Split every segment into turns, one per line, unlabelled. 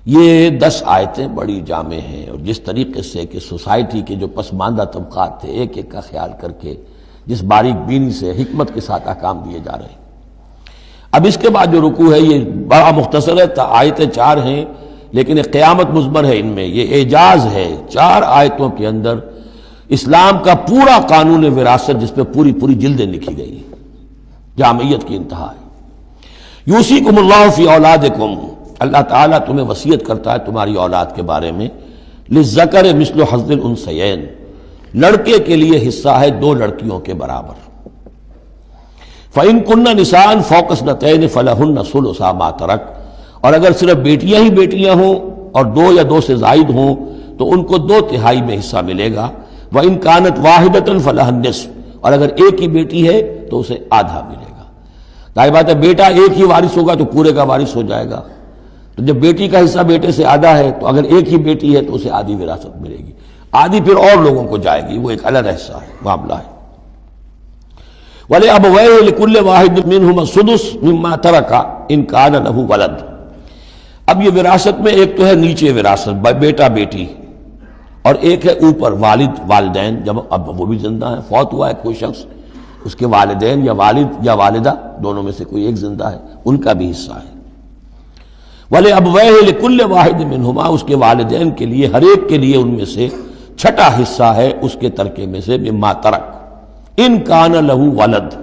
یہ 10 آیتیں بڑی جامع ہیں، اور جس طریقے سے کہ سوسائٹی کے جو پسماندہ طبقات تھے ایک ایک کا خیال کر کے جس باریک بینی سے حکمت کے ساتھ احکام دیے جا رہے ہیں۔ اب اس کے بعد جو رکوع ہے یہ بڑا مختصر ہے، آیتیں 4 ہیں لیکن ایک قیامت مضمر ہے ان میں، یہ اعجاز ہے۔ 4 آیتوں کے اندر اسلام کا پورا قانون وراثت جس پہ پوری پوری جلدیں لکھی گئی ہیں، جامعیت کی انتہا ہے۔ یوصیکم اللہ فی اولادکم، اللہ تعالیٰ تمہیں وصیت کرتا ہے تمہاری اولاد کے بارے میں، للذکر مثل حظ الانثیین، لڑکے کے لیے حصہ ہے 2 لڑکیوں کے برابر۔ فَإِن كُنَّ نِسَاءً فَوْقَ اثْنَتَيْنِ فَلَهُنَّ ثُلُثَا مَا تَرَكَ، اور اگر صرف بیٹیاں ہی بیٹیاں ہوں اور 2 یا 2 سے زائد ہوں تو ان کو 2/3 میں حصہ ملے گا۔ وَإِن كَانَتْ وَاحِدَةً فَلَهَا النِّصْفُ، اور اگر ایک ہی بیٹی ہے تو اسے آدھا ملے گا۔ ظاہر بات ہے بیٹا ایک ہی وارث ہوگا تو پورے کا وارث ہو جائے گا، تو جب بیٹی کا حصہ بیٹے سے آدھا ہے تو اگر ایک ہی بیٹی ہے تو اسے آدھی وراثت ملے گی، آدھی پھر اور لوگوں کو جائے گی، وہ ایک الگ حصہ ہے، معاملہ ہے۔ وَلِأَبَوَيْهِ لِكُلِّ وَاحِدٍ مِّنْهُمَا السُّدُسُ مِمَّا تَرَكَ إِن كَانَ لَهُ وَلَدٌ۔ اب یہ وراثت میں ایک تو ہے نیچے وراثت بیٹا بیٹی، اور ایک ہے اوپر والد والدین، جب اب وہ بھی زندہ ہیں، فوت ہوا ہے کوئی شخص، اس کے والدین یا والد یا والدہ دونوں میں سے کوئی ایک زندہ ہے، ان کا بھی حصہ ہے۔ وَلِأَبَوَيْهِ لِكُلِّ وَاحِدٍ مِّنْهُمَا، اس کے والدین کے لیے ہر ایک کے لیے ان میں سے چھٹا حصہ ہے اس کے ترکے میں سے، مما ترک ان کان لہو ولد،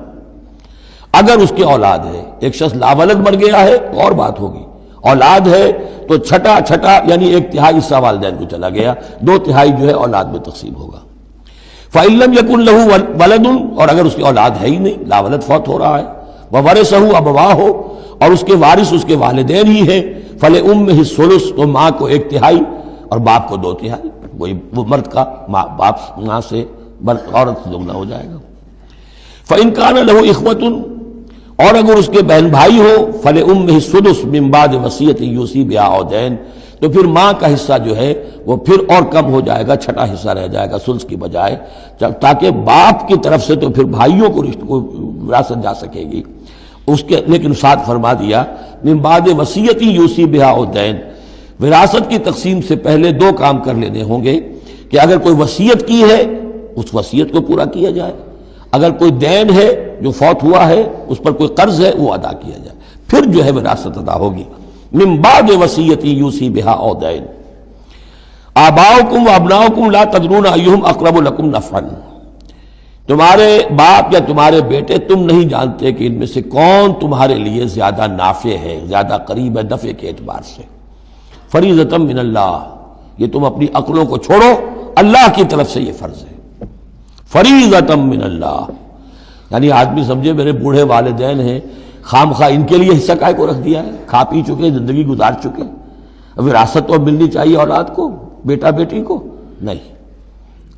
اگر اس کے اولاد ہے۔ ایک شخص لاولد مر گیا ہے تو اور بات ہوگی، اولاد ہے تو چھٹا یعنی 1/3 حصہ والدین کو چلا گیا، 2/3 جو ہے اولاد میں تقسیم ہوگا۔ فَإِن لَّمْ يَكُن لَّهُ وَلَدٌ، اور اگر اس کی اولاد ہے ہی نہیں، لاولد فوت ہو رہا ہے، وَوَرِثَهُ أَبَوَاهُ، اور اس کے وارث اس کے والدین ہی ہیں، فَلِأُمِّهِ الثُّلُثُ، تو ماں کو 1/3 اور باپ کو 2/3، وہی وہ مرد کا باپ ماں سے عورت سے دگنا ہو جائے گا۔ فَإِن كَانَ لَهُ إِخْوَةٌ، اور اگر اس کے بہن بھائی ہو، فَلِأُمِّهِ السُّدُسُ مِن بَعْدِ وَصِيَّةٍ يُوصِي بِهَا أَوْ دَيْنٍ، تو پھر ماں کا حصہ جو ہے وہ پھر اور کم ہو جائے گا، چھٹا حصہ رہ جائے گا سدس کی بجائے، تاکہ باپ کی طرف سے تو پھر بھائیوں کو وراثت جا سکے گی اس کے، لیکن ساتھ فرما دیا من بعد وصیت یوصی بہا او دین، وراثت کی تقسیم سے پہلے 2 کام کر لینے ہوں گے کہ اگر کوئی وصیت کی ہے اس وصیت کو پورا کیا جائے، اگر کوئی دین ہے جو فوت ہوا ہے اس پر کوئی قرض ہے وہ ادا کیا جائے، پھر جو ہے وراثت ادا ہوگی۔ من بعد وصیت یوصی بہا او دین، آباؤکم و ابناؤکم لا تدرون ایہم اقرب لکم نفعا، تمہارے باپ یا تمہارے بیٹے تم نہیں جانتے کہ ان میں سے کون تمہارے لیے زیادہ نافع ہے، زیادہ قریب ہے نفع کے اعتبار سے۔ فریضۃ من اللہ، یہ تم اپنی عقلوں کو چھوڑو، اللہ کی طرف سے یہ فرض ہے۔ فریضۃ من اللہ، یعنی آدمی سمجھے میرے بوڑھے والدین ہیں، خام خواہ ان کے لیے حصہ کائے کو رکھ دیا ہے، کھا پی چکے، زندگی گزار چکے، وراثت تو ملنی چاہیے اولاد کو، بیٹا بیٹی کو نہیں۔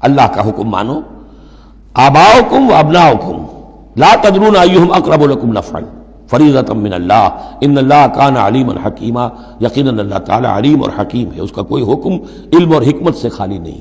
اللہ کا حکم مانو، آباؤکم و ابناؤکم لا تدرون ایہم اقرب لکم نفعا فریضۃ من اللہ ان اللہ کان علیما حکیما، یقیناً اللہ تعالی علیم اور حکیم ہے، اس کا کوئی حکم علم اور حکمت سے خالی نہیں۔